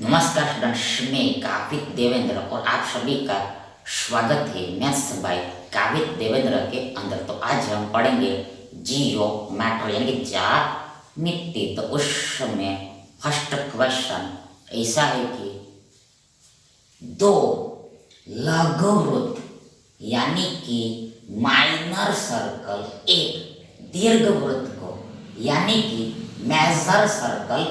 नमस्कार स्टूडेंट्स, मैं कावित देवेंद्र और आप सभी का स्वागत है मैथ्स बाय कावित देवेंद्र के अंदर। तो आज हम पढ़ेंगे जियोमेट्री यानी कि ज्यामिति। तो उसमें फर्स्ट क्वेश्चन ऐसा है कि दो लघुवृत्त यानी कि माइनर सर्कल एक दीर्घवृत्त को यानी कि मेजर सर्कल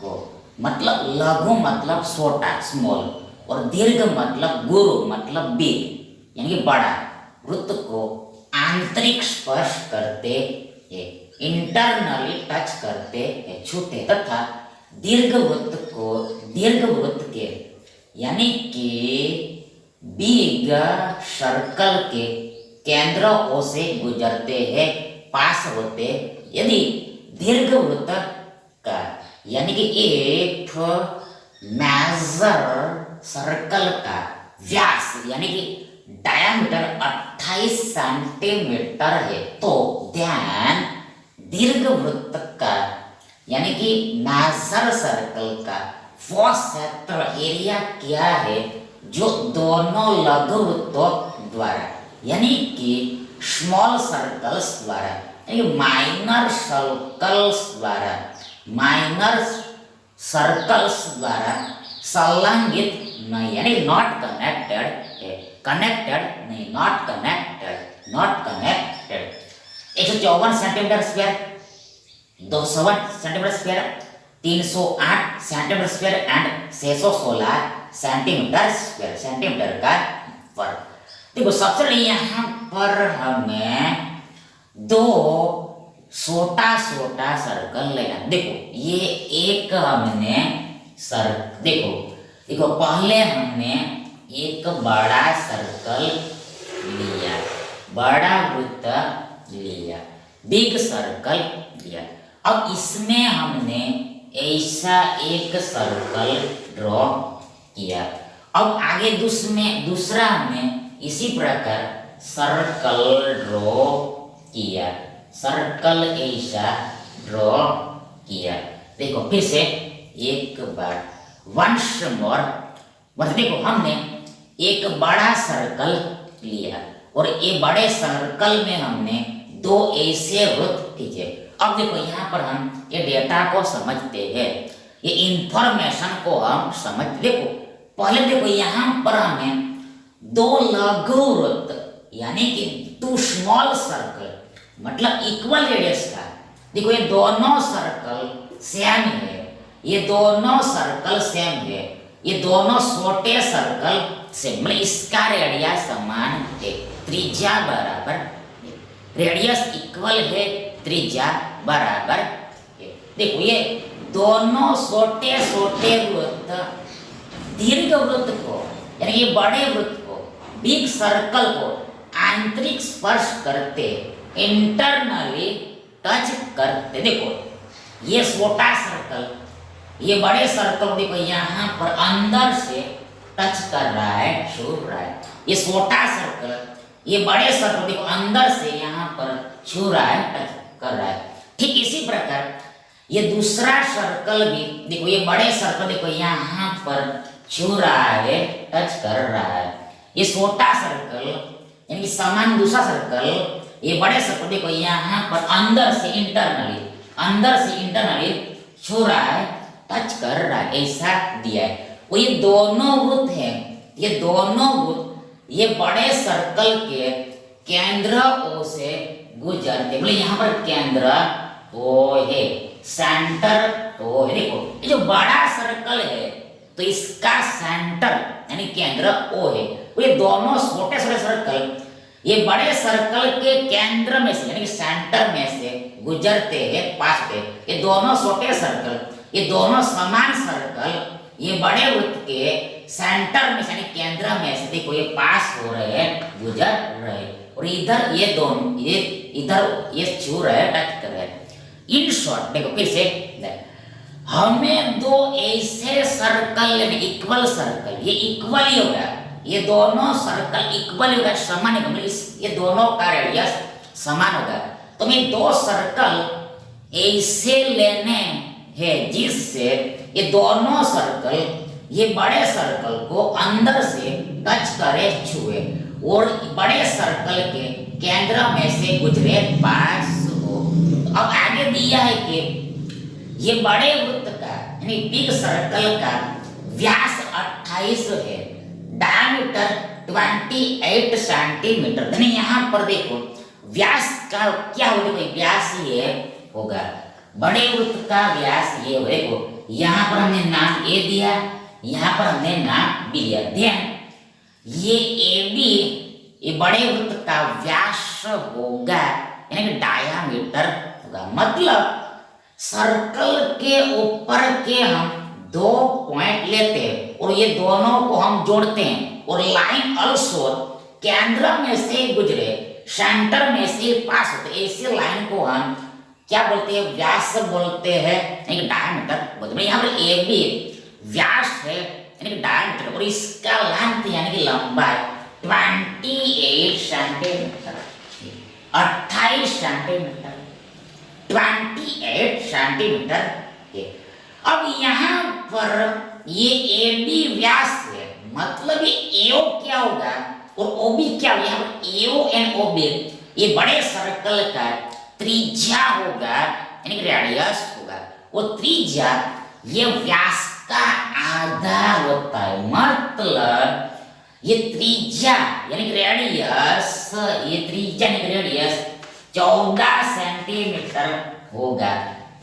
को, मतलब लघु मतलब छोटा स्मॉल और दीर्घ मतलब गुरु मतलब बिग यानी कि बड़ा, वृत्त को आंतरिक स्पर्श करते हैं, इंटरनली टच करते हैं, छूते, तथा दीर्घवृत्त को दीर्घवृत्त के यानी कि बिग सर्कल के केंद्रों से गुजरते हैं, पास होते। यदि दीर्घवृत्त का यानी कि एक मेजर सर्कल का व्यास यानी कि डायमीटर 28 सेंटीमीटर है, तो ध्यान दीर्घवृत्त का यानी कि मेजर सर्कल का वो क्षेत्र एरिया क्या है जो दोनों लघुवृत्तों द्वारा यानी कि स्मॉल सर्कल्स द्वारा यानी माइनर सर्कल्स द्वारा संलग्नित नहीं यानी नॉट कनेक्टेड है, कनेक्टेड नहीं, not connected 154 centimetre square, 201 centimetre square, 308 centimetre square and 616 centimetre का वर्ग। देखो सबसे पहले यहाँ पर हमें दो छोटा सर्कल लेना। देखो ये एक हमने देखो पहले हमने एक बड़ा सर्कल लिया, बड़ा वृत्त लिया, बिग सर्कल लिया। अब इसमें हमने ऐसा एक सर्कल ड्रॉ किया। अब आगे दूसरा हमने इसी प्रकार सर्कल ड्रॉ किया, सर्कल ऐसा ड्रॉ किया। देखो फिर से एक बार वंस मोर, देखो हमने एक बड़ा सर्कल लिया और ये बड़े सर्कल में हमने दो ऐसे वृत्त खींचे। अब देखो यहाँ पर हम ये डेटा को समझते हैं, ये इंफॉर्मेशन को हम समझ। देखो पहले देखो यहाँ पर हमें दो लघु वृत्त यानी कि टू स्मॉल सर्कल मतलब इक्वल रेडियस का। देखो ये दोनों सर्कल सेम है, ये दोनों सर्कल सेम है, ये दोनों छोटे सर्कल से मतलब इसका रेडियस समान है, त्रिज्या बराबर, रेडियस इक्वल है, त्रिज्या बराबर है। देखो ये दोनों छोटे वृत्त दीर्घ वृत्त को यानी ये बड़े वृत्त को, बिग सर्कल को आंतरिक स्पर्श करते, इंटरनली टच करते। देखो ये छोटा सर्कल ये बड़े सर्कल देखो यहाँ पर अंदर से टच कर रहा है, छू रहा है। ये छोटा सर्कल ये बड़े सर्कल देखो अंदर से यहाँ पर छू रहा है, टच कर रहा है। ठीक इसी प्रकार ये दूसरा सर्कल भी देखो ये बड़े सर्कल देखो यहाँ पर छू रहा है, टच कर रहा है। ये छोटा सर्कल यानी कि समान दूसरा सर्कल ये बड़े सर्कल देखो यहाँ पर अंदर से इंटरनली छू रहा है, टच कर रहा है, ऐसा दिया है। वो ये दोनों वृत्त है, ये दोनों वृत्त ये बड़े सर्कल के केंद्र ओ से गुजरते। बोले यहाँ पर केंद्र ओ है, सेंटर ओ है। देखो ये जो बड़ा सर्कल है तो इसका सेंटर यानी केंद्र ओ है। ये दोनों छोटे सर्कल ये बड़े सर्कल के केंद्र में से यानी कि सेंटर में से गुजरते हैं, पास पे। ये दोनं छोटे सर्कल ये दोनों समान सर्कल ये बड़े वृत्त के सेंटर में यानी केंद्र में से देखो ये पास हो रहे हैं, गुजर रहे हैं। और इधर ये दोनों इधर ये छू रहे हैं, टच कर रहे हैं। इन शॉर्ट देखो फिर से हमें दो ऐसे सर्कल यानी इक्वल सर्कल, ये इक्वल ही होगा, ये दोनों सर्कल इक्वल होगा, समान होगा, ये दोनों का रेडियस समान होगा। तो मैं दो सर्कल ऐसे लेने है जिससे ये दोनों सर्कल ये बड़े सर्कल को अंदर से टच करे, छुए और बड़े सर्कल के केंद्र में से गुजरे, पास हो। अब आगे दिया है कि ये बड़े वृत्त का यानी बिग सर्कल का व्यास 28 है, डायमीटर 28 सेंटीमीटर। यानी यहाँ पर देखो व्यास का क्या होगा, देखो व्यास ये होगा, बड़े वृत्त का व्यास ये होगा। देखो यहाँ पर हमने नाम ए दिया, यहाँ पर हमने नाम बी दिया। ध्यान, ये ए बी ये बड़े वृत्त का व्यास होगा यानी डायामीटर होगा। मतलब सर्कल के ऊपर के हम 2 पॉइंट लेते हैं और ये दोनों को हम जोड़ते हैं और लाइन ऑल्सो केंद्र में से गुजरे, सेंटर में से पास होते, ऐसे लाइन को हम क्या बोलते हैं, व्यास बोलते हैं यानी डायमीटर बोलते हैं। यहाँ पर ए बी व्यास है यानी डायमीटर और इसका लेंथ यानी कि लंबाई 28 सेंटीमीटर, 28 सेंटीमीटर, 28 सेंटीमीटर। अब यहाँ पर ये ए बी व्यास है, मतलब ये एओ क्या होगा और ओ बी क्या होगा। यहाँ पर एओ एंड ओ बी ये बड़े सर्कल का त्रिज्या होगा यानी रेडियस होगा। वो त्रिज्या ये व्यास का आधा होता है, मतलब ये त्रिज्या यानी रेडियस, ये त्रिज्या यानी रेडियस 14 सेंटीमीटर होगा,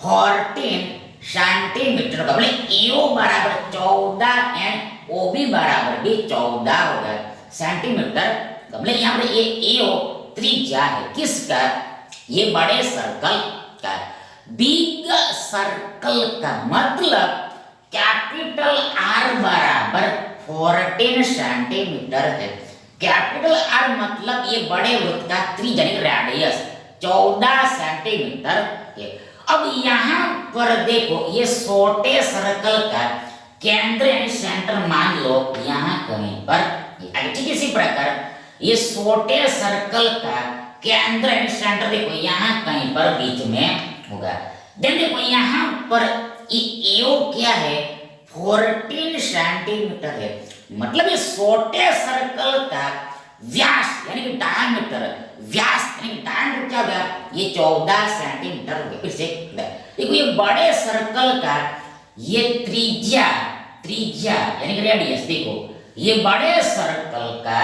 14 सेंटीमीटर होगा। बोले एओ बराबर 14 एंड ओ बी बराबर भी 14 होगा सेंटीमीटर। बोले यहाँ पर ये एओ त्रिज्या है किसका, ये बड़े सर्कल का। बिग सर्कल का मतलब कैपिटल आर बराबर 14 सेंटीमीटर है। कैपिटल आर मतलब ये बड़े वृत्त का त्रिज्या रेडियस 14 सेंटीमीटर है। अब यहाँ पर देखो ये छोटे सर्कल का केंद्र यानी सेंटर मान लो यहाँ कहीं पर, ठीक इसी प्रकार ये छोटे सर्कल का केंद्र एंड सेंटर देखो यहाँ कहीं पर बीच में होगा। देखो यहाँ पर एओ क्या है, 14 सेंटीमीटर है, मतलब ये छोटे सर्कल का व्यास यानी कि डायमीटर, व्यास यानी डायमीटर क्या होगा, ये 14 सेंटीमीटर होगा। फिर से देखो ये बड़े सर्कल का ये त्रिज्या, त्रिज्या यानी रेडियस, देखो ये बड़े सर्कल का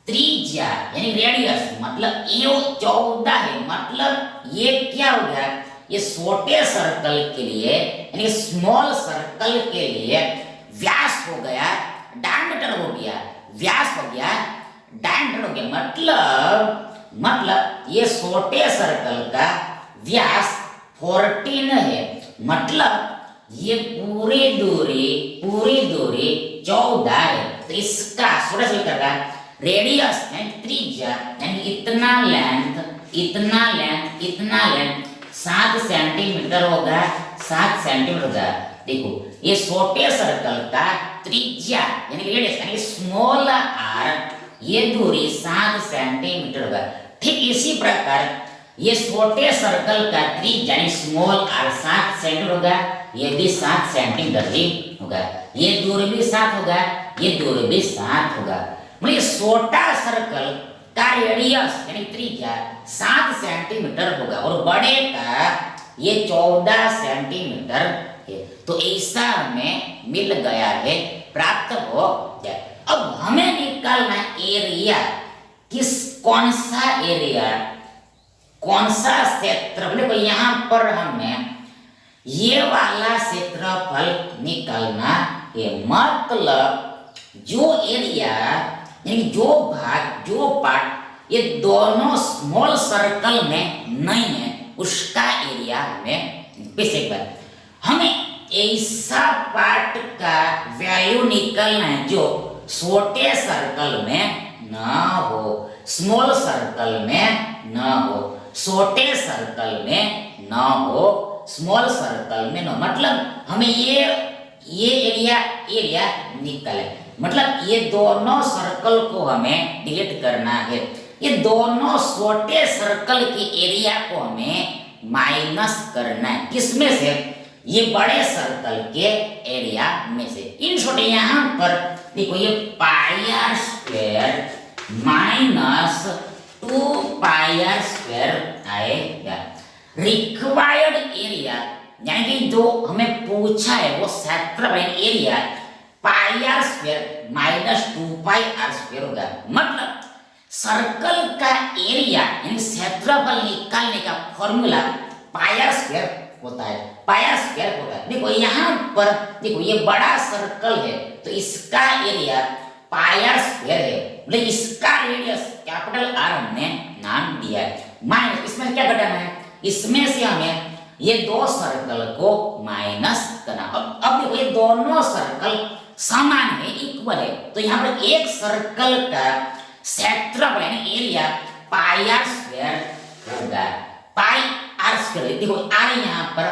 त्रिज्या यानी रेडियस मतलब ये 14 है, मतलब ये क्या हो गया, ये छोटे सर्कल के लिए यानी स्मॉल सर्कल के लिए व्यास हो गया, डायमीटर हो गया, व्यास हो गया, डायमीटर हो गया। मतलब ये छोटे सर्कल का व्यास 14 है, मतलब ये पूरी दूरी 14 है। तो इसका छोटा सर्कल रेडियस यानी त्रिज्या यानी इतना लेंथ 7 सेंटीमीटर होगा, 7 सेंटीमीटर होगा। देखो ये छोटे सर्कल का त्रिज्या यानी रेडियस यानी स्मॉल आर, ये दूरी 7 सेंटीमीटर होगा। ठीक इसी प्रकार ये छोटे सर्कल का त्रिज्या यानी स्मॉल आर 7 सेंटीमीटर होगा, ये भी 7 सेंटीमीटर ही होगा, ये दूरी भी 7 होगा, ये दूरी भी 7 होगा। मतलब छोटा सर्कल का रेडियस यानी त्रिज्या 7 सेंटीमीटर होगा और बड़े का ये 14 सेंटीमीटर है। तो ऐसा हमें मिल गया है, प्राप्त हो गया। अब हमें निकालना एरिया, कौन सा एरिया, कौन सा क्षेत्रफल। यहाँ पर हमें ये वाला क्षेत्रफल निकालना है, मतलब जो एरिया यानी जो भाग, जो पार्ट ये दोनों स्मॉल सर्कल में नहीं है उसका एरिया हमें हमें ऐसा पार्ट का वैल्यू निकालना है जो छोटे सर्कल में ना हो, स्मॉल सर्कल में ना हो, छोटे सर्कल में ना हो, स्मॉल सर्कल में ना, मतलब हमें ये एरिया निकाले, मतलब ये दोनों सर्कल को हमें डिलीट करना है। ये दोनों छोटे सर्कल के एरिया को हमें माइनस करना है। किसमें से, ये बड़े सर्कल के एरिया में से। इन छोटे यहां पर देखो ये pi r square minus 2 pi r square आएगा। रिक्वायर्ड एरिया यानी कि जो हमें पूछा है वो क्षेत्रफल area pi r square minus 2 pi r square होगा। मतलब सर्कल का एरिया यानी क्षेत्रफल निकालने का फॉर्मूला पाई आर स्क्वायर होता है, पाई आर स्क्वायर होता है। देखो यहाँ पर देखो ये बड़ा सर्कल है तो इसका एरिया पाई आर स्क्वायर है, मतलब इसका रेडियस कैपिटल आर हमने नाम दिया है। माइनस इसमें क्या घटाना है, इसमें से हमें ये दो सर्कल को माइनस करना। अब देखो ये दोनों सर्कल समान है, इक्वल है, तो यहाँ पर एक सर्कल का क्षेत्रफल यानी एरिया पाई आर स्क्वायर होगा। पाई आर स्क्वायर देखो आर यहाँ पर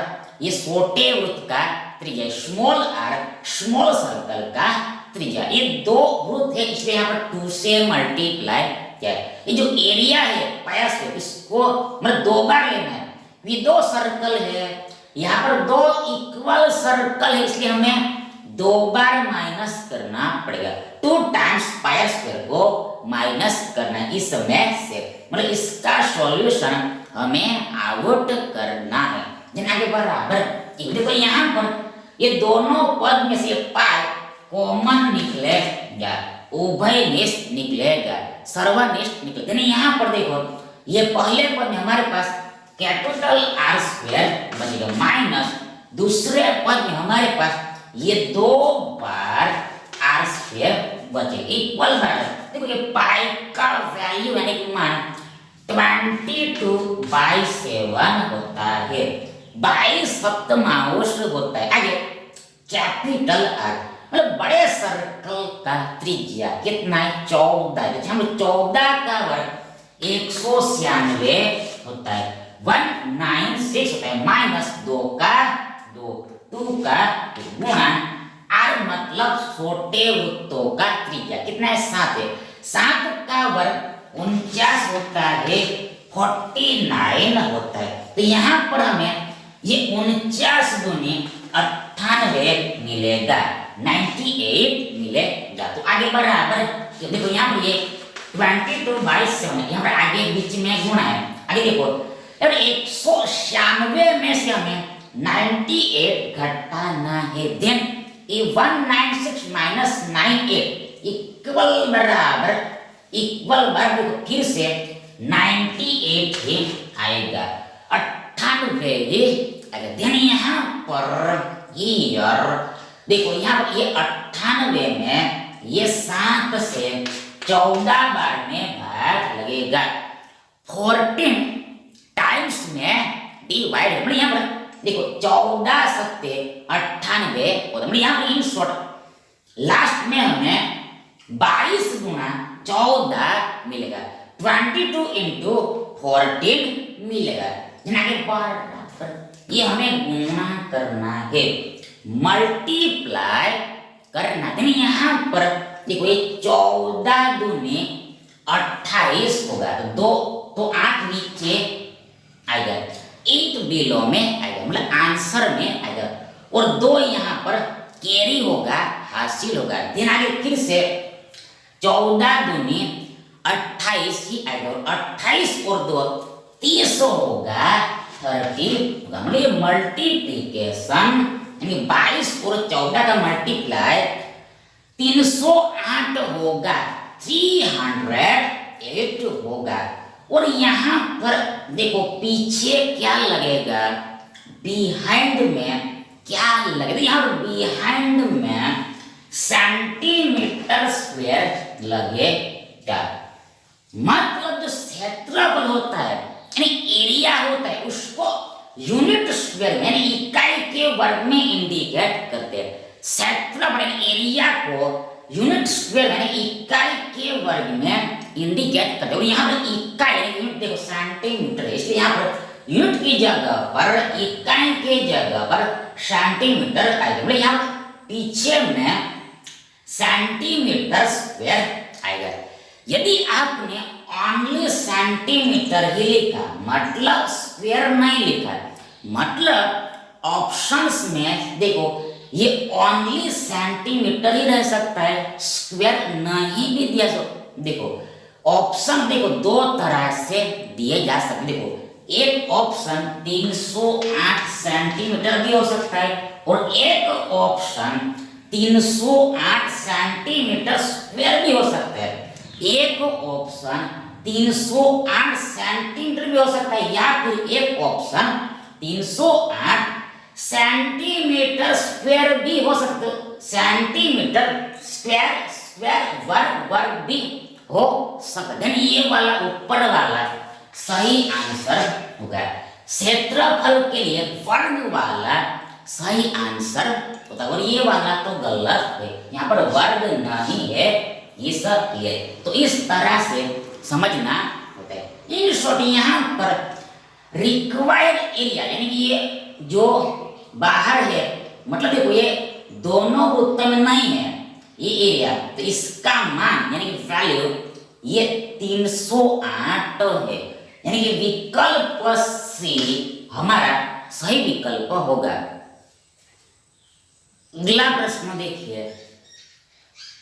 ये छोटे वृत्त का त्रिज्या, स्मॉल आर स्मॉल सर्कल का त्रिज्या। ये दो वृत्त है इसलिए यहाँ पर 2 से मल्टीप्लाई किया है। ये जो एरिया है पाई आर स्क्वायर इसको मतलब दो बार लेना है। ये दो सर्कल है, यहाँ पर दो इक्वल सर्कल है इसलिए हमें दो बार माइनस करना पड़ेगा। 2 टाइम्स पाई आर स्क्वायर को माइनस करना इसमें से, मतलब इसका सॉल्यूशन हमें आउट करना है। जिन आगे बराबर देखो यहाँ पर ये दोनों पद में से पाई कॉमन निकलेगा, उभयनिष्ठ निकलेगा, सर्वनिष्ठ निकलेगा। यानी यहाँ पर देखो ये पहले पद में हमारे पास कैपिटल आर स्क्वायर बचेगा माइनस दूसरे पद में हमारे पास ये दो बार आर स्क्वायर बचेगा इक्वल बराबर। देखो ये पाई का वैल्यू यानी कि मान 22/7 होता है, 22 सप्तमांश होता है। आगे कैपिटल आर मतलब बड़े सर्कल का त्रिज्या कितना है 14 है। हम 14 का वर्ग 196 होता है, 196 होता है माइनस 2 का 2 का गुणा आर मतलब छोटे वृत्तों का त्रिज्या कितना है 7 है। 7 का वर्ग 49 होता है, 49 होता है। तो यहाँ पर हमें ये 49 दूनी 98 मिलेगा, 98 मिलेगा। तो आगे बराबर देखो यहाँ पर ये 22/7 यहाँ पर आगे बीच में गुणा है। आगे देखो 196 में से हमें 98 घटाना है, देन ये 196 माइनस 98 इक्वल बराबर देखो फिर से 98 ही आएगा, 98 ही आएगा। देन यहाँ पर ईयर देखो यहाँ पर ये 98 में ये 7 से 14 बार में भाग लगेगा, 14 टाइम्स में डिवाइड मतलब यहाँ पर देखो 14 सत्ते 98 और मतलब यहाँ पर इन शॉर्ट लास्ट में हमें 22 गुना 14 मिलेगा, 22 इंटू 14 मिलेगा। आगे बराबर ये हमें गुणा करना है, मल्टीप्लाई करना है। यहाँ पर देखो ये 14 दूनी 28 होगा, तो 8 नीचे आएगा, 8 बिलो में आएगा मतलब आंसर में आएगा, और 2 यहाँ पर कैरी होगा, हासिल होगा। दिन आगे फिर से 14 दूनी 28 ही आएगा, और 28 और 2 30 होगा, 30 होगा। मतलब ये मल्टीप्लीकेशन यानी 22 और 14 का मल्टीप्लाई 308 होगा, 308 होगा। और यहाँ पर देखो पीछे क्या लगेगा, बिहाइंड में क्या लगेगा, यहाँ पर बिहाइंड में सेंटीमीटर स्क्वायर लगेगा। मतलब जो क्षेत्रफल होता है यानी एरिया होता है उसको यूनिट स्क्वायर यानी इकाई के वर्ग में इंडिकेट करते हैं। क्षेत्रफल यानी एरिया को यूनिट स्क्वायर यानी इकाई के वर्ग में इंडिकेट करते हैं। और यहाँ पर इकाई यानी यूनिट देखो सेंटीमीटर है, इसलिए यहाँ पर यूनिट की जगह पर इकाई के जगह पर सेंटीमीटर आएगा। मतलब यहाँ पीछे में सेंटीमीटर स्क्वायर आएगा। यदि आपने ओनली सेंटीमीटर ही लिखा मतलब स्क्वायर नहीं लिखा, मतलब ऑप्शंस में देखो ये ओनली सेंटीमीटर ही रह सकता है, स्क्वायर नहीं भी दिया। देखो ऑप्शन देखो दो तरह से दिए जा सकते। देखो एक ऑप्शन 308 सेंटीमीटर भी हो सकता है और एक ऑप्शन 308 सेंटीमीटर स्क्वायर भी हो सकता है। एक ऑप्शन 308 सेंटीमीटर भी हो सकता है या फिर एक ऑप्शन 308 सेंटीमीटर स्क्वायर भी हो सकता है। सेंटीमीटर स्क्वायर स्क्वायर वर्ग वर्ग भी हो सकता है। ये वाला ऊपर वाला सही आंसर होगा। क्षेत्रफल के लिए वर्ग वाला सही आंसर होता है और ये वाला तो गलत है, यहाँ पर वर्ग नहीं है, ये सब है। तो इस तरह से समझना होता है। इन शॉर्ट यहाँ पर रिक्वायर्ड एरिया यानी कि ये जो बाहर है, मतलब देखो ये दोनों वृत्त में नहीं है ये एरिया, तो इसका मान यानी कि वैल्यू ये 308 है, यानी कि विकल्प सी हमारा सही विकल्प होगा। अगला प्रश्न देखिए,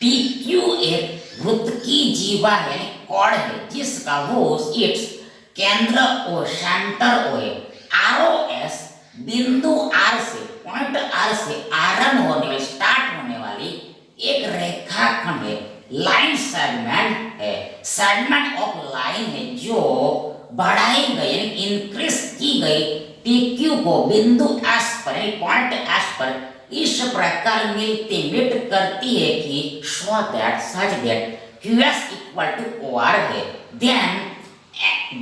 PQ एक वृत्त की जीवा है, कॉर्ड है जिसका वो इट्स केंद्र ओ सेंटर ओ है। ROS बिंदु R से पॉइंट R से आरंभ होने वाली स्टार्ट होने वाली एक रेखाखंड है, लाइन सेगमेंट है, सेगमेंट ऑफ लाइन है जो बढ़ाई गई यानी इंक्रीज की गई PQ को बिंदु S पर पॉइंट S पर इस प्रकार मिलती मिट करती है कि so that such that QS equal to OR है। देन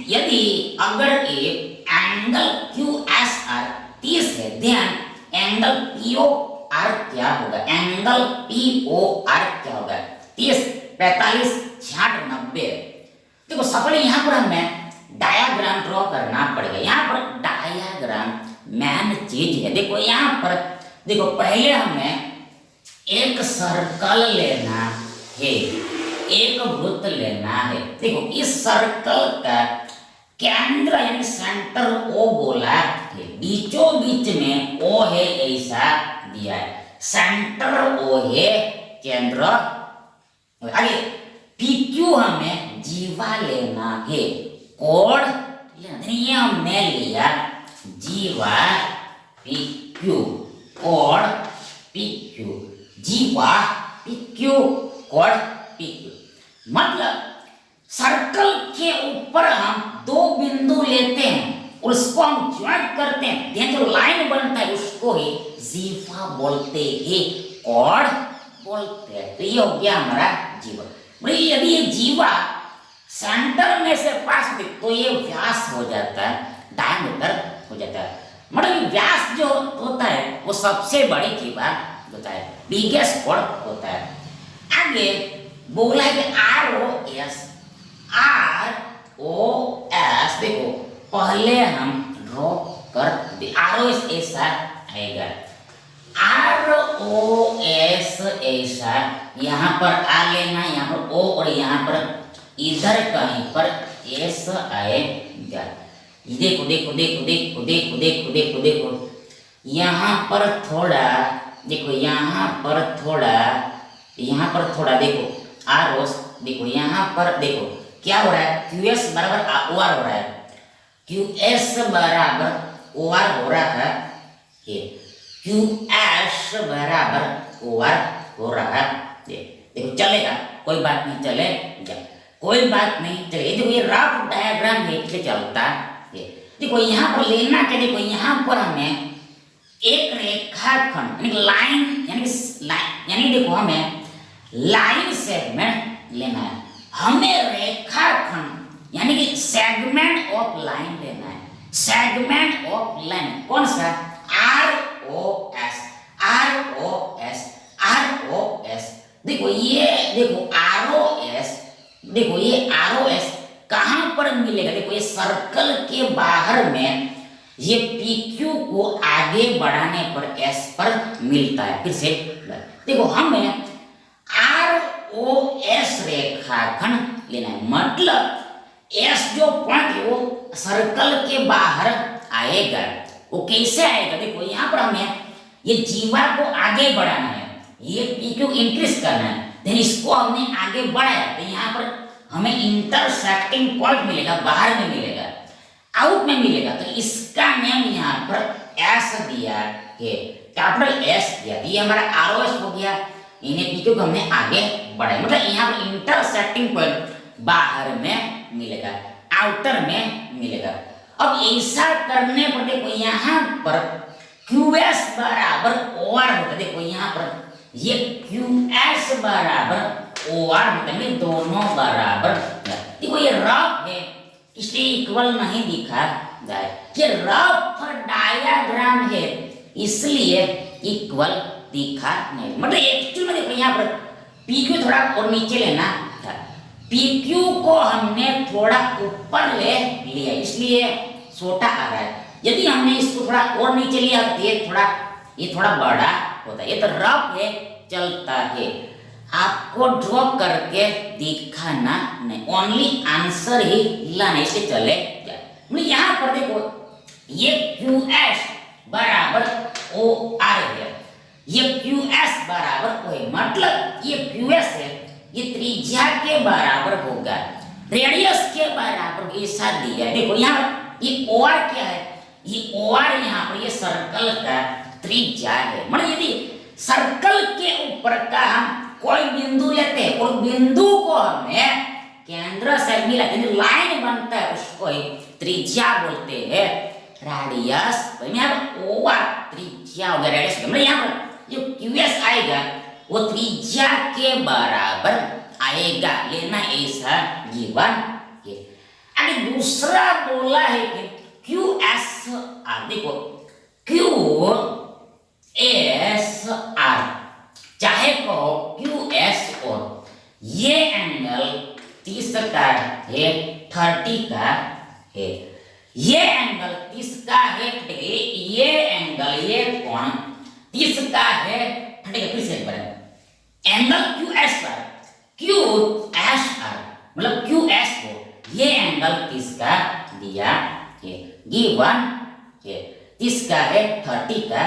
यदि अगर एक एंगल QSR 30 है, देन एंगल POR क्या होगा? एंगल POR क्या होगा? 30, 45, 66, 90। देखो सफल यहाँ पर हमें डायग्राम ड्रॉ करना पड़ेगा। यहाँ पर डायग्राम मेन चीज है। देखो यहाँ पर देखो पहले हमें एक सर्कल लेना है, एक वृत्त लेना है। देखो इस सर्कल का केंद्र यानी सेंटर O बोला है, बीचों बीच में O है ऐसा दिया है, सेंटर O है, केंद्र। आगे PQ हमें जीवा लेना है, कोण लेना, ये हमने लिया जीवा PQ, कोण PQ, जीवा PQ, कोण PQ। मतलब सर्कल के ऊपर हम दो बिंदु लेते हैं और उसको हम ज्वाइंट करते हैं, यहाँ जो लाइन बनता है उसको ही जीवा बोलते हैं, कोण बोलते हैं। तो ये हो गया हमारा जीवा। यदि ये जीवा सेंटर में से पास होती तो ये व्यास हो जाता है, डायमीटर हो जाता है। मतलब व्यास जो होता है वो सबसे बड़ी जीवा होता है, बिगेस्ट कोण होता है। आगे बोला है कि ROS देखो पहले हम ड्रॉ कर दे, ROS ऐसा आएगा, ROS ऐसा यहाँ पर आ लेना, यहाँ पर O और यहाँ पर इधर कहीं पर S आएगा। देखो देखो देखो देखो देखो देखो देखो देखो यहाँ पर थोड़ा देखो, यहाँ पर थोड़ा देखो ROS देखो, यहाँ पर देखो क्या हो रहा है, QS बराबर OR हो रहा है, QS बराबर OR हो रहा है, QS बराबर OR हो रहा है। देखो चलेगा, कोई बात नहीं, चलेगा, कोई बात नहीं चलेगा। देखो ये रफ डायग्राम है चलता है। देखो यहाँ पर लेना क्या, देखो यहाँ पर हमें एक रेखाखंड यानी लाइन यानी देखो हमें लाइन सेगमेंट लेना है, हमें रेखाखंड यानी कि सेगमेंट ऑफ लाइन लेना है, सेगमेंट ऑफ लाइन कौन सा? ROS। देखो ये देखो देखो ये ROS कहां पर मिलेगा? देखो ये सर्कल के बाहर में ये PQ को आगे बढ़ाने पर S पर मिलता है। फिर से देखो हमें ROS रेखाखंड लेना है, मतलब S जो पॉइंट है वो सर्कल के बाहर आएगा वो कैसे आएगा? देखो यहाँ पर हमें ये जीवा को आगे बढ़ाना है, ये पी क्यू इंक्रीज करना है, देन इसको हमने आगे बढ़ाया तो यहाँ पर हमें इंटरसेक्टिंग पॉइंट मिलेगा, बाहर में मिलेगा, आउट में मिलेगा। तो इसका नेम यहाँ पर एस दिया है, कैपिटल एस दिया। ये हमारा आरओएस हो गया, इन्हें पी क्यू को हमने आगे बढ़ाया, मतलब यहाँ पर इंटरसेक्टिंग पॉइंट बाहर में मिलेगा, आउटर में मिलेगा। अब ऐसा करने पर देखो यहाँ पर QS बराबर OR होता है। देखो यहाँ पर ये QS बराबर OR होता है, दोनों बराबर। देखो ये रफ है इसलिए इक्वल नहीं दिखा जाए, ये रफ डायग्राम है इसलिए इक्वल दिखा नहीं। मतलब एक्चुअली में देखो यहाँ पर PQ थोड़ा और नीचे लेना था, PQ को हमने थोड़ा ऊपर ले लिया इसलिए छोटा आ रहा है। यदि हमने इसको थोड़ा और नीचे लिया तो ये थोड़ा बड़ा होता है। ये तो रफ है, चलता है, आपको ड्रॉ करके दिखाना नहीं, ओनली आंसर ही लाना, इससे चले जाए। यहाँ पर देखो ये QS बराबर OR है, ये QS बराबर O है, मतलब ये QS है, ये त्रिज्या के बराबर होगा, रेडियस के बराबर ऐसा दिया है। देखो यहाँ ये OR क्या है? ये OR यहाँ पर ये सर्कल का त्रिज्या है। मतलब यदि सर्कल के ऊपर का हम कोई बिंदु लेते हैं और बिंदु को हमें केंद्र से मिला, लाइन बनता है, उसको त्रिज्या बोलते हैं, रेडियस। यहाँ पर OR त्रिज्या हो गया, रेडियस। मतलब यहाँ पर जो QS आएगा वो त्रिज्या के बराबर आएगा, लेना ऐसा गिवन है। अभी दूसरा बोला है कि QSR, देखो QSR चाहे कहो QS और ये एंगल 30 का है, 30 का है, ये एंगल 30 का है, ये एंगल ये कोण 30 का है, 30 का। फिर से एंगल QSR मतलब QS को ये एंगल 30 का दिया है, गिवन है, 30 का है, 30 का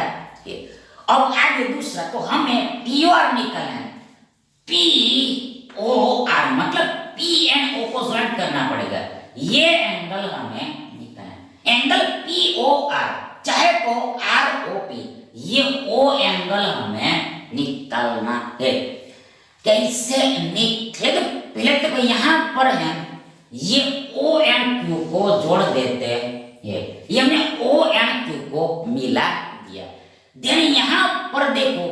है। अब आगे दूसरा, तो हमें POR निकालना है, POR मतलब P एंड O को ज्वाइन करना पड़ेगा, ये एंगल हमें निकालना है, एंगल POR चाहे तो ROP, ये O एंगल हमें निकालना है। कैसे निकले? तो पहले देखो यहाँ पर है ये O एंड Q को जोड़ देते हैं, ये हमने O एंड Q को मिला दिया। देन यहाँ पर देखो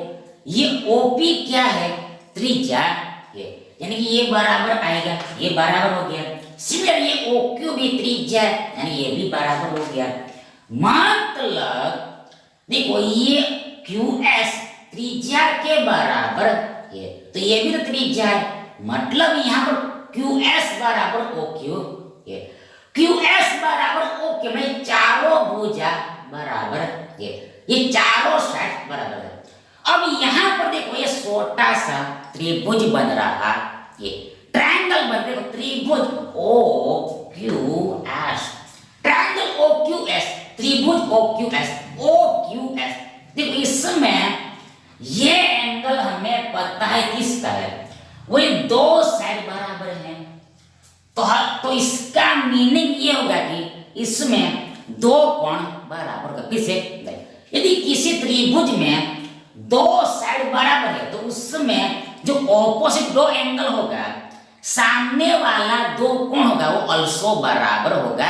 ये OP क्या है? त्रिज्या है, यानी कि ये बराबर आएगा, ये बराबर हो गया। सिमिलर ये OQ भी त्रिज्या है, यानी ये भी बराबर हो गया। मतलब देखो ये QS त्रिज्या के बराबर है, तो ये भी तो त्रिज्या है, मतलब यहाँ पर QS बराबर OQ है, QS बराबर OQ में चारों भुजा बराबर है, ये चारों साइड बराबर है। अब यहाँ पर देखो ये छोटा सा त्रिभुज बन रहा है, ट्रायंगल बन रहा है, त्रिभुज OQS, ट्रायंगल OQS, त्रिभुज OQS। देखो इसमें ये एंगल हमें पता है किसका है, वही दो साइड बराबर है, तो इसका मीनिंग ये होगा कि इसमें दो कोण बराबर होगा। किसे? यदि किसी त्रिभुज में दो साइड बराबर है तो उसमें जो ऑपोजिट दो एंगल होगा, सामने वाला दो कोण होगा, वो अल्सो बराबर होगा,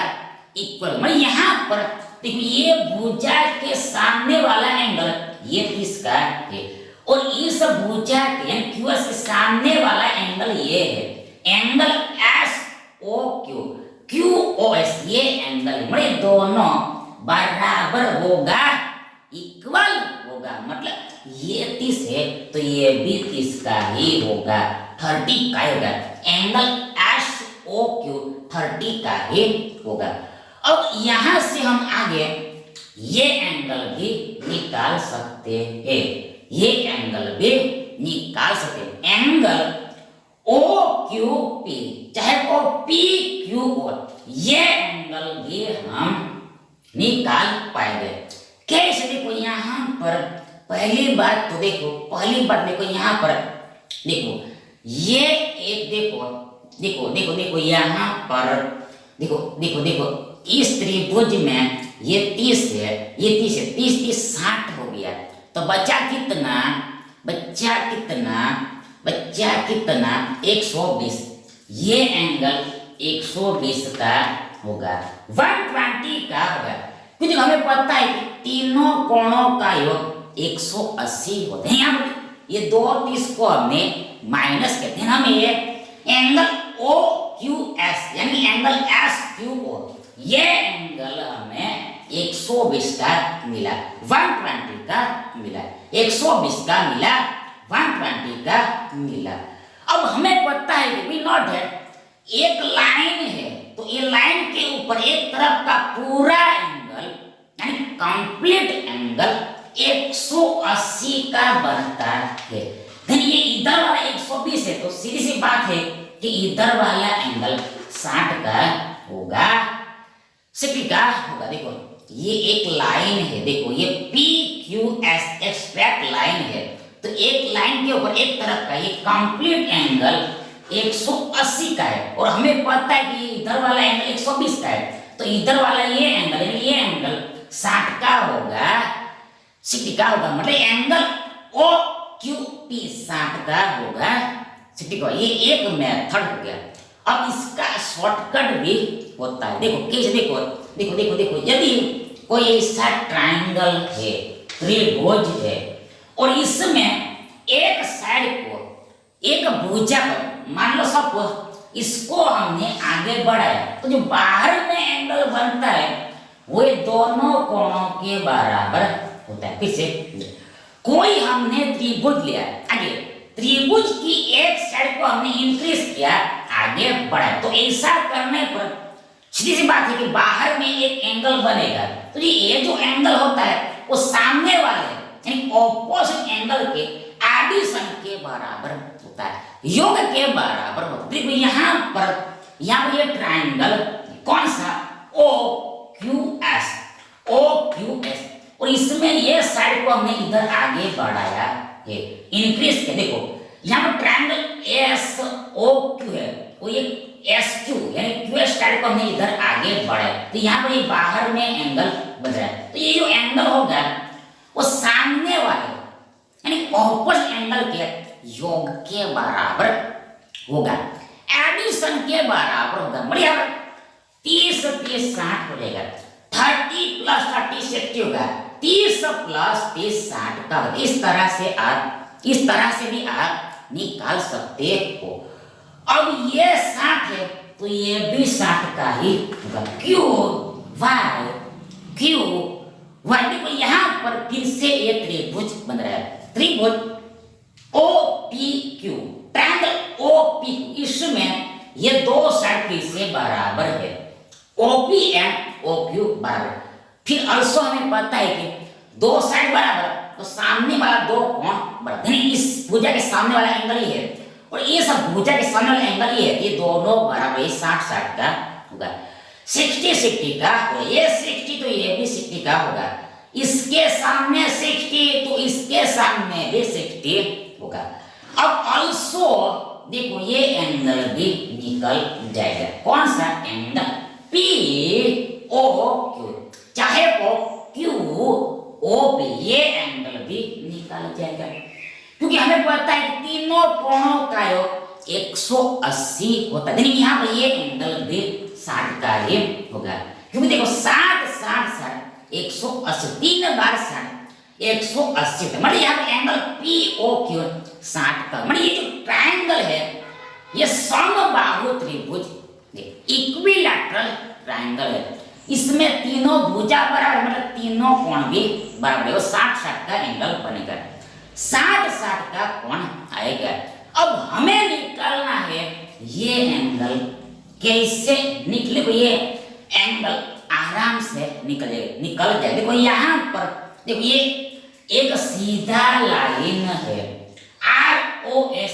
इक्वल। मतलब यहाँ पर देखो ये भुजा के सामने वाला एंगल ये किसका है, और इस भुजा के QS के सामने वाला एंगल ये है, एंगल SOQ QOS, ये एंगल मतलब दोनों बराबर होगा, इक्वल होगा। मतलब ये 30 है तो ये भी 30 का ही होगा, 30 का होगा, एंगल SOQ 30 का ही होगा। अब यहां से हम आगे ये एंगल भी निकाल सकते हैं, ये एंगल भी निकाल सकते हैं, एंगल OQP चाहे को PQO, ये एंगल भी हम निकाल पाएंगे। कैसे? देखो यहाँ पर पहली बात तो देखो, पहली बात देखो यहाँ पर देखो, ये एक देखो देखो देखो देखो यहाँ पर देखो देखो देखो, इस त्रिभुज में ये 30 है, ये 30 है, 30 30 60 हो गया। तो बचा कितना? बच्चा कितना? बच्चा कितना? 120। ये एंगल 120 का होगा, 120 का होगा, क्योंकि हमें पता है कि तीनों कोणों का योग 180 होते हैं। यहाँ पर ये 230 को हमने माइनस कहते हैं, हमें ये एंगल ओ क्यू एस यानी एंगल एस क्यू ओ, ये एंगल हमें 120 का मिला, 120 का मिला, 120 का मिला, 120 का मिला। अब हमें पता है कि वी नॉट है, एक लाइन है, तो ये लाइन के ऊपर एक तरफ का पूरा एंगल यानी कंप्लीट एंगल 180 का बनता है। ये इधर वाला 120 है, तो सीधी सी बात है कि इधर वाला एंगल 60 का होगा, 60 का होगा। देखो ये एक लाइन है, देखो ये पी क्यू एस एक स्ट्रेट लाइन है, तो एक लाइन के ऊपर एक तरफ का ये कंप्लीट एंगल 180 का है, और हमें पता है कि इधर वाला एंगल 120 का है, तो इधर वाला ये एंगल 60 का होगा, 60 का होगा, मतलब एंगल ओ क्यू पी 60 का होगा, 60 का। ये एक मेथड हो गया। अब इसका शॉर्टकट भी होता है, देखो कैसे? देखो देखो देखो देखो, यदि कोई ऐसा ट्रायंगल है, त्रिभुज है, और इसमें एक साइड को एक भुजा पर मान लो सब इसको हमने आगे बढ़ाया, तो जो बाहर में एंगल बनता है वो दोनों कोणों के बराबर होता है। किससे? कोई हमने त्रिभुज लिया आगे, त्रिभुज की एक साइड को हमने इंक्रीज किया, आगे बढ़ाया, तो ऐसा करने पर सीधी सी बात है कि बाहर में एक एंगल बनेगा, तो ये जो एंगल होता है वो सामने वाले यानी ऑपोजिट एंगल के एडिशन के बराबर होता है, योग के बराबर होता है। देखो यहाँ पर ये ट्रायंगल कौन सा? O Q S, O Q S, और इसमें ये साइड को हमने इधर आगे बढ़ाया है, इंक्रीज किया। देखो यहाँ पर ट्रायंगल एस ओ क्यू है, वो ये एस क्यू यानी क्यू एस साइड को हमने इधर आगे बढ़ाया, तो यहाँ पर ये बाहर में एंगल बन रहा है, तो ये जो एंगल होगा वो सामने वाले यानी ऑपोजिट एंगल के योग के बराबर होगा, एडिशन के बराबर होगा। बढ़िया, 30 30 60 हो जाएगा, 30 प्लस 30 60 होगा, 30 प्लस 30 60 का होगा। इस तरह से भी आप निकाल सकते हो। अब ये 60 है तो ये भी 60 का ही होगा, क्यू वाई। देखो यहाँ पर फिर से ये त्रिभुज बन रहा है, त्रिभुज O P Q, triangle O P, इसमें ये दो साइड फिर से बराबर है, ओपी एंड ओ क्यू बराबर। फिर अल्सो हमें पता है कि दो साइड बराबर, तो सामने वाला दो कोण बराबर, यानी इस भुजा के सामने वाला एंगल ही है और ये सब भुजा के सामने वाला एंगल ही है, ये दोनों बराबर 60 60 का होगा, 60 60 का होगा। ये 60 तो ये भी 60 का होगा, इसके सामने 60 तो इसके सामने भी 60 होगा। अब अल्सो देखो ये एंगल भी निकल जाएगा, कौन सा एंगल? पी ओ क्यू, चाहे वो क्यू ओ पी, ये एंगल भी निकल जाएगा, क्योंकि हमें पता है कि तीनों कोणों का योग 180 होता है, यानी यहाँ पर ये एंगल भी 60 का ही होगा, क्योंकि देखो 60 60 60 180, 3 बार 60 180 होता है, मतलब यहाँ पर एंगल पी ओ क्यू 60 का, मतलब ये जो ट्रायंगल है ये समबाहु त्रिभुज इक्विलैटरल ट्रायंगल है, इसमें तीनों भुजा बराबर, मतलब तीनों कोण भी बराबर है, वो 60 60 का एंगल बनेगा, 60 60 का कोण आएगा। अब हमें निकालना है ये एंगल कैसे निकले, ये एंगल आराम से निकल जाए। देखो यहाँ पर देखो ये एक सीधा लाइन है, आर ओ एस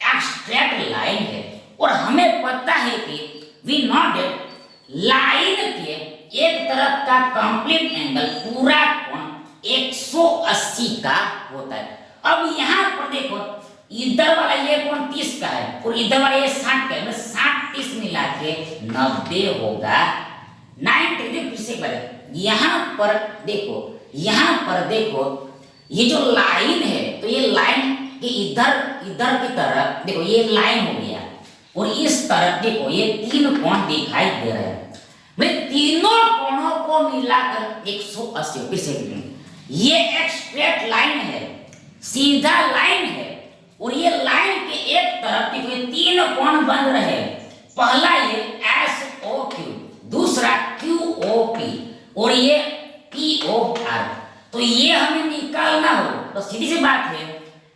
एक स्ट्रेट लाइन है, और हमें पता है कि वी नॉट लाइन के एक तरफ का कंप्लीट एंगल पूरा कोण 180 का होता है। अब यहाँ पर देखो इधर वाला ये कौन 30 का है और इधर वाला ये 60 का है, मतलब 60 30 मिला के 90 होगा। 90 देखो किसे बने यहाँ पर देखो, यहाँ पर देखो ये जो लाइन है तो ये लाइन के इधर इधर की तरफ देखो ये लाइन हो गया और इस तरफ देखो ये 3 कोण दिखाई दे रहे हैं। भाई तीनों कोणों को मिलाकर 180। फिर से ये एक स्ट्रेट लाइन है, सीधा लाइन है और ये लाइन के एक तरफ देखो 3 कोण बन रहे हैं। पहला ये SOQ, दूसरा QOP और ये POR। तो ये हमें निकालना हो तो सीधी सी बात है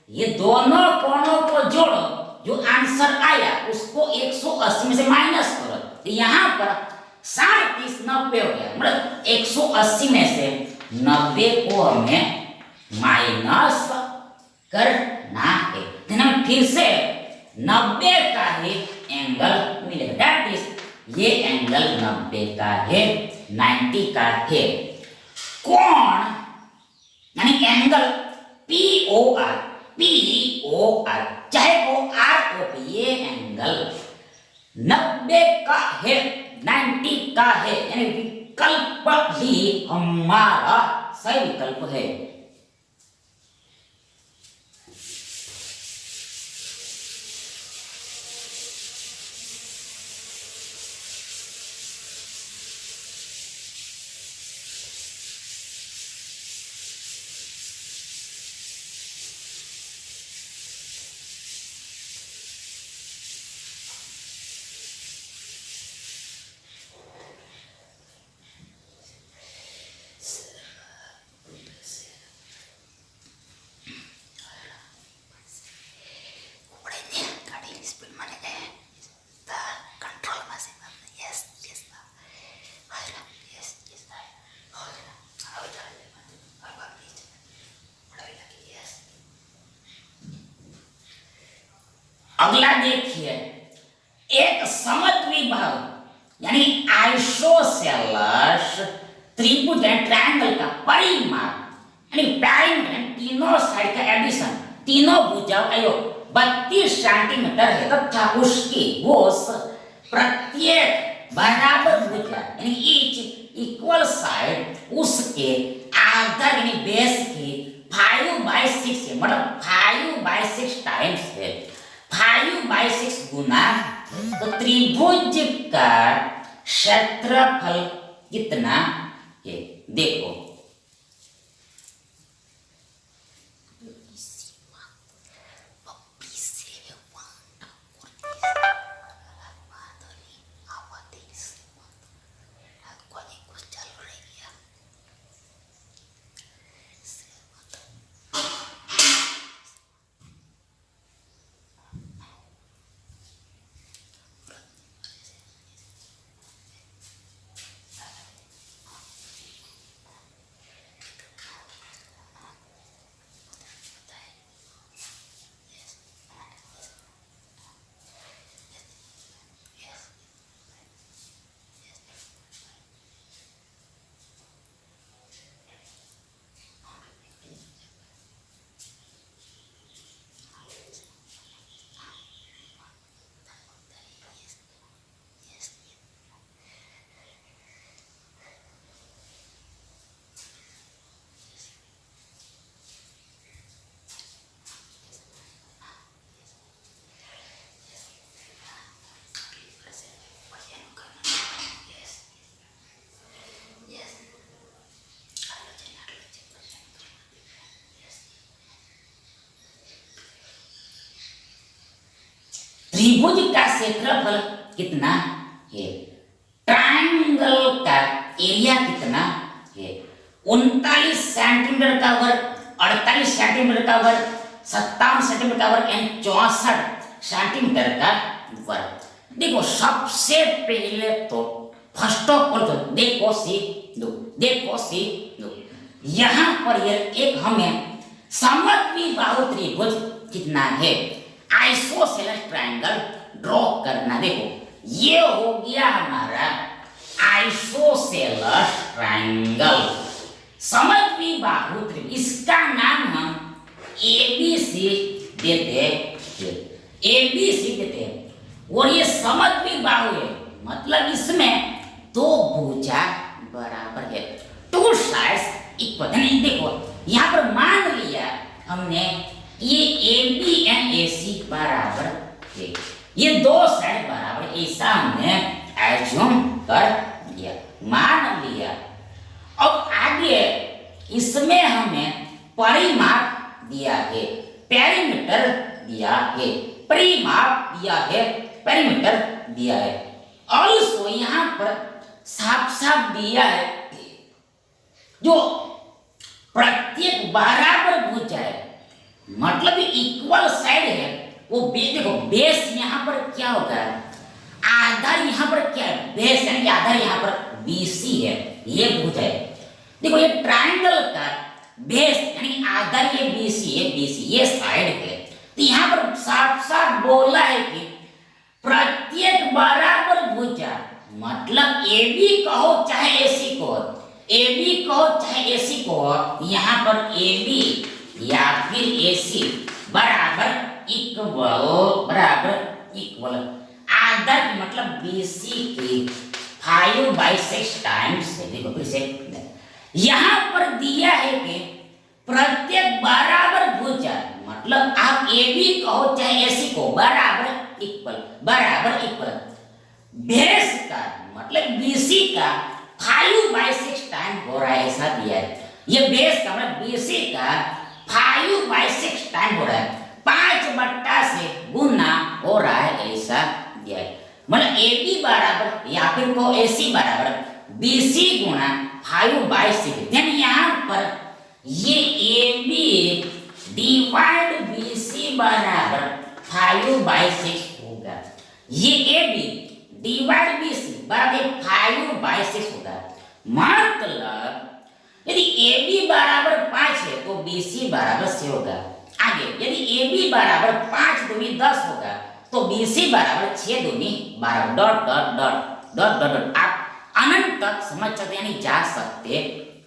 ये दोनों कोणों को जोड़ो, जो आंसर आया उसको 180 में से माइनस करो। तो यहाँ पर 60 30 90 हो गया, मतलब 180 में से 90 को हमें माइनस करना है। हम फिर से 90 का ही एंगल मिलेगा, दैट इज ये एंगल 90 का है, 90 का है। कोण यानी एंगल POR, POR चाहे वो ROP, ये एंगल 90 का है, 90 का है, यानी विकल्प भी हमारा सही विकल्प है। अगला देखिए, एक समद्विबाहु यानी आइसोसेलेस त्रिभुज ट्रायंगल का परिमाप यानी पैरामीटर तीनों साइड का एडिशन, तीनों भुजाओं का योग 32 सेंटीमीटर है तथा उसकी ओस प्रत्येक बराबर भुजा यानी ईच इक्वल साइड उसके आधार यानी बेस की 5/6 है, मतलब 5/6 टाइम्स है। 5/6 गुना तो त्रिभुज का क्षेत्रफल कितना है देखो। त्रिभुज का क्षेत्रफल कितना है, ट्रायंगल का एरिया कितना है, 39 सेंटीमीटर का वर्ग, 48 सेंटीमीटर का वर्ग, 57 सेंटीमीटर का वर्ग एंड 64 सेंटीमीटर का वर्ग। देखो सबसे पहले तो फर्स्ट ऑफ ऑल तो देखो सी दो यहाँ पर ये एक हमें समद्विबाहु त्रिभुज कितना है, आइसोसेलेस ट्रायंगल ड्रॉ करना। देखो ये हो गया हमारा आइसोसेलेस ट्रायंगल, समद्वि बाहु त्रिभुज, इसका नाम हम एबीसी देते हैं, एबीसी देते हैं। और ये समद्वि बाहु है, मतलब इसमें दो भुजा बराबर है, टू साइड्स इक्वल। नहीं देखो यहाँ पर मान लिया हमने ये AB एंड AC बराबर है, ये दो साइड बराबर, ऐसा हमने एज्यूम कर लिया, मान लिया। अब आगे इसमें हमें परिमाप दिया है, पेरीमीटर दिया है, परिमाप दिया है, पेरीमीटर दिया है। ऑल्सो यहाँ पर साफ साफ दिया है जो प्रत्येक बराबर भुजा है, मतलब इक्वल साइड है वो देखो बेस यहाँ पर क्या होगा, आधार यहाँ पर क्या है, बेस यानी कि आधार यहाँ पर BC है, ये भुजा है। देखो ये ट्रायंगल का बेस यानी आधार ये BC है, BC ये साइड है। तो यहाँ पर साफ साफ बोला है कि प्रत्येक बराबर भुजा, मतलब AB कहो चाहे AC कहो, AB कहो चाहे AC कहो, यहाँ पर AB या फिर AC बराबर इक्वल आधा मतलब BC की 5/6 टाइम्स है। देखो फिर से यहाँ पर दिया है कि प्रत्येक बराबर भुजा, मतलब आप AB कहो चाहे AC को बराबर इक्वल बेस का मतलब BC का 5/6 टाइम हो रहा है, ऐसा दिया है। ये बेस का मतलब BC का 5/6 टाइम हो रहा है, 5 से गुना हो रहा है, ऐसा दिया है। मतलब AB बराबर या फिर को AC बराबर BC गुना 5/6। देन यहाँ पर ये AB डिवाइड BC बराबर 5/6 होगा, ये AB डिवाइड BC बराबर 5/6 होगा। मतलब यदि AB बराबर 5 है तो BC बराबर 6 होगा। आगे यदि AB बराबर 5 दूनी 10 होगा तो BC बराबर 6 दूनी 12 dot dot dot dot dot dot. आप अनंत तक समझ सकते यानी जा सकते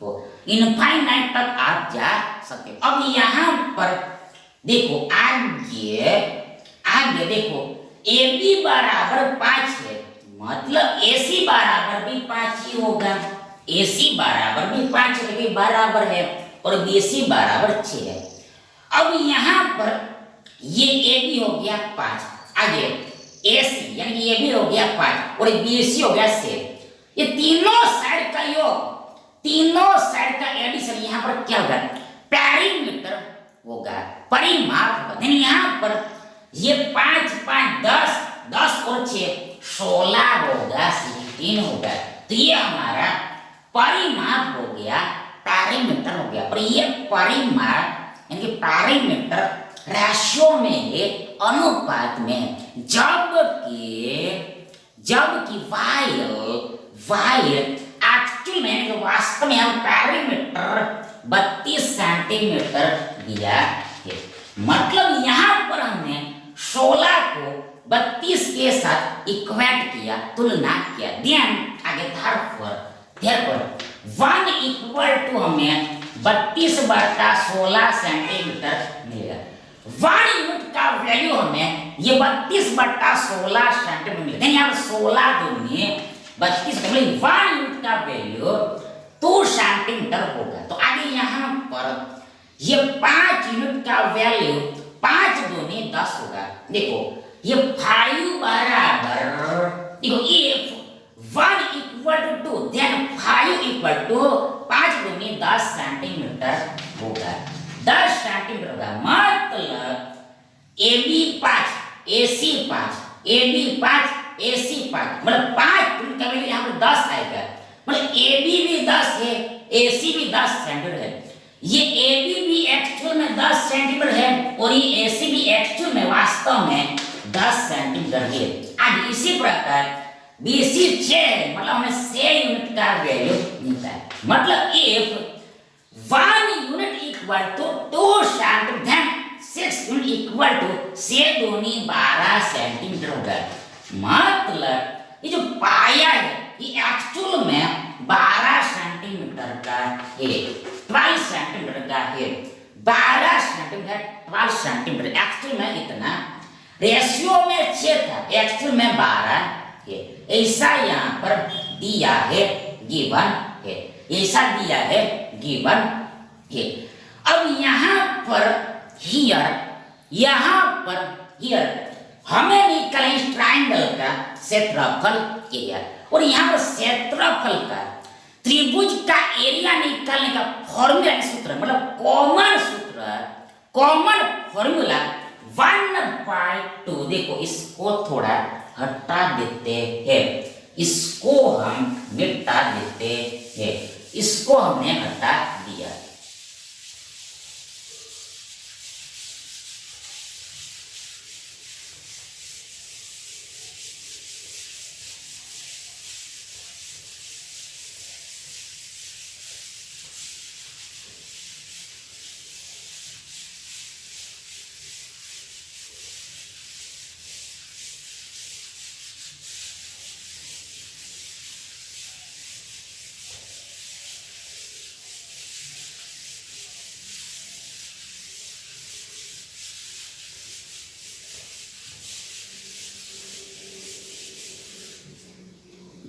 हो, इनफाइनाइट तक आप जा सकते हो। अब यहाँ पर देखो आगे देखो AB बराबर 5 है, मतलब AC बराबर भी 5 ही होगा, AC बराबर भी 5 के बराबर है और BC बराबर 6 है। अब यहाँ पर ये AB हो गया 5, आगे AC यानी कि AB हो गया 5 और BC हो गया 6। ये तीनों साइड का योग, तीनों साइड का एडिशन यहाँ पर क्या होगा, पेरीमीटर होगा, परिमाप होगा। यहाँ पर ये 5 5 10 10 और 6 16 होगा, 16 होगा। तो ये हमारा परिमाप हो गया, पेरीमीटर हो गया। और ये परिमाप यानी कि पेरीमीटर रेशियो में है, अनुपात में, जबकि वायर एक्चुअल में यानी वास्तव में हम पेरीमीटर 32 सेंटीमीटर दिया है। मतलब यहाँ पर हमने 16 को 32 के साथ इक्वेट किया, तुलना किया। ध्यान आगे therefore 1 इक्वल टू हमें 32/16 सेंटीमीटर मिलेगा। 1 यूनिट का वैल्यू हमें ये 32/16 सेंटीमीटर मिलेगा। यहाँ पर 16 दूनी 32 मतलब 1 यूनिट का वैल्यू 2 सेंटीमीटर होगा। तो आगे यहाँ पर ये 5 यूनिट का वैल्यू 5 दूनी 10 होगा। देखो ये 5 बराबर, देखो ये 1 equal to 2, then 5 equal to 5 दूनी 10 सेंटीमीटर होगा, 10 सेंटीमीटर होगा। मतलब AB 5 AC 5 AB 5 AC 5 मतलब 5 का वैल्यू यहाँ पर 10 आएगा। मतलब AB भी 10 है, AC भी 10 सेंटीमीटर है। ये AB भी एक्चुअल में 10 सेंटीमीटर है और ये AC भी एक्चुअल में वास्तव में 10 सेंटीमीटर है। आज इसी प्रकार BC 6 है, मतलब हमें 6 यूनिट का वैल्यू मिलता है। मतलब if 1 unit equal to 2 centimetre, then 6 unit equal to 6 दूनी 12 सेंटीमीटर होगा। मतलब ये जो पाया है ये एक्चुअल में 12 सेंटीमीटर सेंटीमीटर का है, 12 सेंटीमीटर का है, 12 सेंटीमीटर, 12 सेंटीमीटर। एक्चुअल में इतना रेशियो में 6 था, एक्चुअल में 12 है। ऐसा यहाँ पर दिया है, गिवन है, ऐसा दिया है, गिवन है। अब यहाँ पर हियर, यहाँ पर हियर हमें निकालना इस ट्राइंगल का क्षेत्रफल एरिया, और यहाँ पर क्षेत्रफल का त्रिभुज का एरिया निकालने का फॉर्मूला सूत्र, मतलब कॉमन सूत्र, कॉमन फॉर्मूला 1/2। देखो इसको थोड़ा हटा देते हैं, इसको हम मिटा देते हैं, इसको हमने हटा दिया।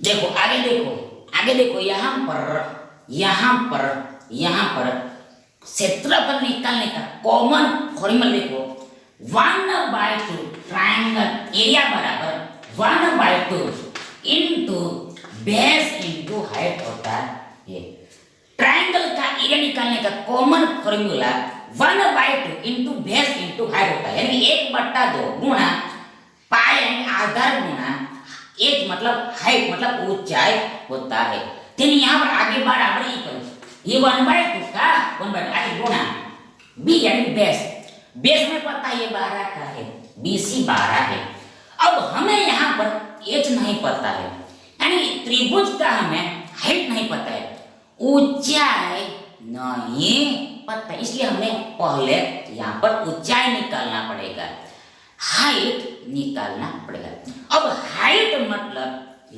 देखो आगे, देखो आगे, देखो यहाँ पर क्षेत्रफल निकालने का कॉमन फॉर्मूला देखो 1/2 ट्राइंगल एरिया बराबर 1/2 इंटू बेस इंटू हाइट होता है। ट्राइंगल का एरिया निकालने का common formula 1/2 into base into height होता है, यानी 1/2 गुणा पाई यानी आधार गुणा एक मतलब हाइट मतलब ऊंचाई होता है। तो यहाँ पर आगे बराबर इक्वल, ये 1/2 का 1/2 आगे गुणा बी यानी बेस, बेस में पता है ये 12 का है, BC 12 है। अब हमें यहाँ पर एच नहीं पता है, यानी त्रिभुज का हमें हाइट नहीं पता है, ऊंचाई नहीं पता है, इसलिए हमें पहले यहाँ पर ऊंचाई निकालना पड़ेगा, हाइट निकालना पड़ेगा। अब हाइट मतलब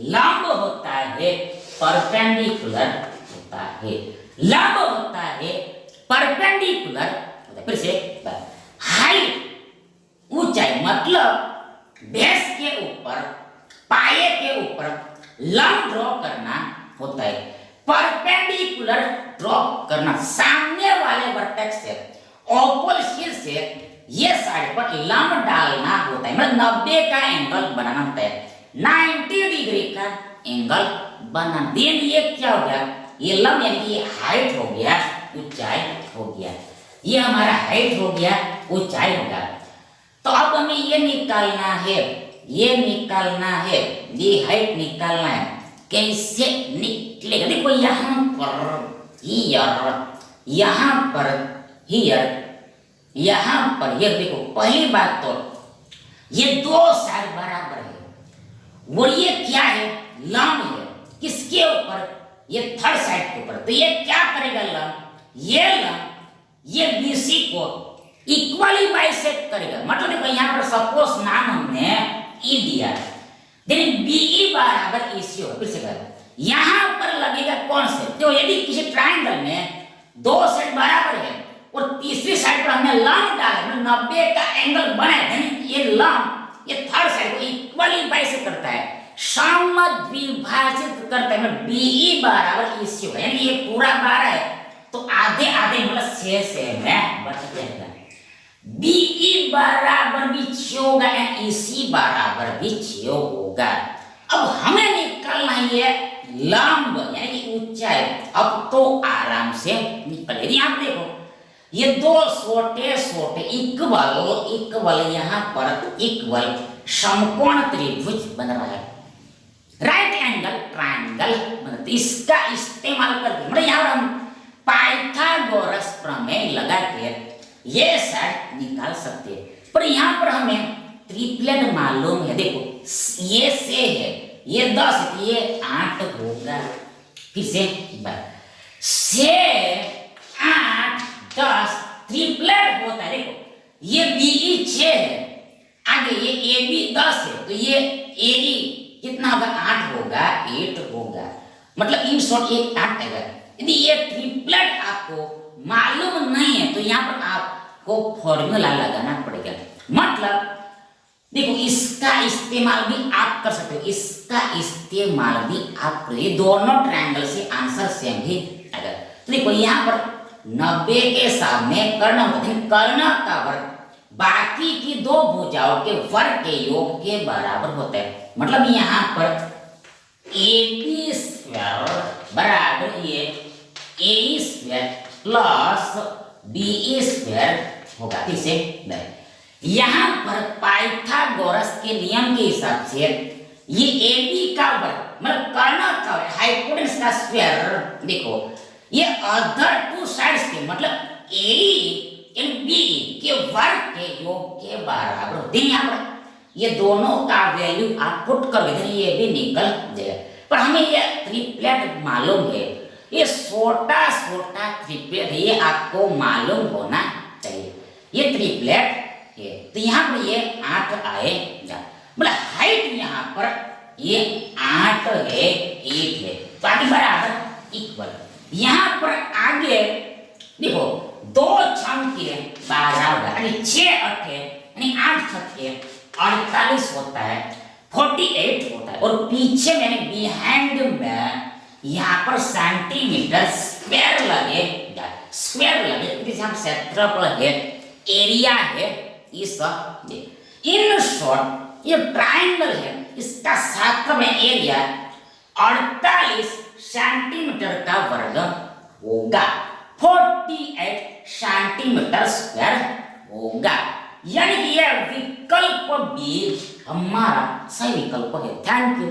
लंब होता है, परपेंडिकुलर होता है, लंब होता है, परपेंडिकुलर होता है। फिर से हाइट ऊंचाई मतलब बेस के ऊपर, पाए के ऊपर लंब ड्रॉ करना होता है, परपेंडिकुलर ड्रॉ करना सामने वाले वर्टेक्स से, ऑपोजिट से ये साइड पर लंब डालना होता है, मतलब 90 का एंगल बनाना होता है, 90 डिग्री का एंगल बनाना। देन ये क्या हो गया, ये लंब यानी कि ये हाइट हो गया, ऊंचाई हो गया, ये हमारा हाइट हो गया, ऊंचाई होगा। तो अब हमें ये निकालना है, ये निकालना है, ये हाइट निकालना है, कैसे निकलेगा? देखो यहाँ पर हियर, यहाँ पर हियर, यहाँ पर ये देखो, पहली बात तो ये दो साइड बराबर है, और ये क्या है, लंब है, किसके ऊपर, ये थर्ड साइड के ऊपर। तो ये क्या करेगा लंब, ये लंब ये BC को इक्वली बाइसेक्ट करेगा, मतलब देखो यहाँ पर सपोज नाम हमने E दिया, देन BE बराबर EC होगा। फिर से करें, यहाँ पर लगेगा कौन से, तो यदि किसी ट्राइंगल में दो साइड बराबर है और तीसरी साइड पर हमने लंब डाला, 90 का एंगल बनाया, ये लंब ये थर्ड साइड को इक्वली बाइसेक्ट करता है, समद्विभाजित करता है, मतलब BE बराबर EC होगा, यानी ये पूरा 12 है तो आधे आधे मतलब 6 से में बच जाएगा, BE बराबर भी 6 होगा एंड EC बराबर भी 6 होगा। अब हमें निकालना है लंब यानी कि ऊंचाई, अब तो आराम से निकल, यदि आप देखो ये दो छोटे छोटे इक्वल यहाँ पर इक्वल समकोण त्रिभुज बन रहा है, राइट एंगल ट्रायंगल बनता है। इसका इस्तेमाल करके मतलब यहाँ पर हम पाइथागोरस प्रमेय लगा के ये साइड निकाल सकते हैं, पर यहाँ पर हमें ट्रिपलेट मालूम है। देखो ये से है, ये 10 है, ये 8 होगा। फिर से 8 10 ट्रिपलेट होता है। देखो ये BE 6 है, आगे ये AB 10 है, तो ये AE कितना होगा 8 होगा, 8 होगा, मतलब इन शॉर्ट ये 8 आएगा। यदि ये ट्रिपलेट आपको मालूम नहीं है तो यहाँ पर आपको फॉर्मूला लगाना पड़ेगा। मतलब देखो इसका इस्तेमाल भी आप कर सकते हो, इसका इस्तेमाल भी आप, ये दोनों ट्रायंगल से आंसर सेम ही आएगा। तो देखो यहाँ पर 90 के सामने कर्ण कर्ण का वर्ग बाकी की दो भुजाओं के वर्ग के योग के बराबर होता है। मतलब यहाँ पर AB स्क्वायर बराबर ये ए स्क्वायर प्लस BA स्क्वायर होगा। फिर से यहाँ पर पाइथागोरस के नियम के हिसाब से ये AB का वर्ग मतलब कर्ण का हाइपोटेन्यूस का स्क्वायर, देखो ये अदर टू साइड्स के मतलब AE एंड BE के वर्ग के योग के बराबर होते हैं। यहाँ पर ये दोनों का वैल्यू आप पुट कर देते हैं, ये भी निकल जाएगा। पर हमें ये ट्रिपलेट मालूम है, ये छोटा छोटा ट्रिपलेट है, ये आपको मालूम होना चाहिए। ये ट्रिपलेट ये तो यहाँ पर ये 8 आएगा, मतलब हाइट यहाँ पर ये 8 है 8 है, तो आगे बराबर इक्वल। यहाँ पर आगे देखो 2 छंग के 12 होगा, यानी 6 8 यानी 8 छक्के 48 होता है, 48 होता है। और पीछे मैंने बिहाइंड में यहाँ पर सेंटीमीटर स्क्वायर लगेगा, स्क्वायर लगे जहाँ क्षेत्रफल है एरिया है इस इन शॉर्ट ये ट्रायंगल है, इसका साथ में एरिया 48 सेंटीमीटर का वर्ग होगा, 48 सेंटीमीटर स्क्वायर होगा। यानी कि यह विकल्प भी हमारा सही विकल्प है। Thank you.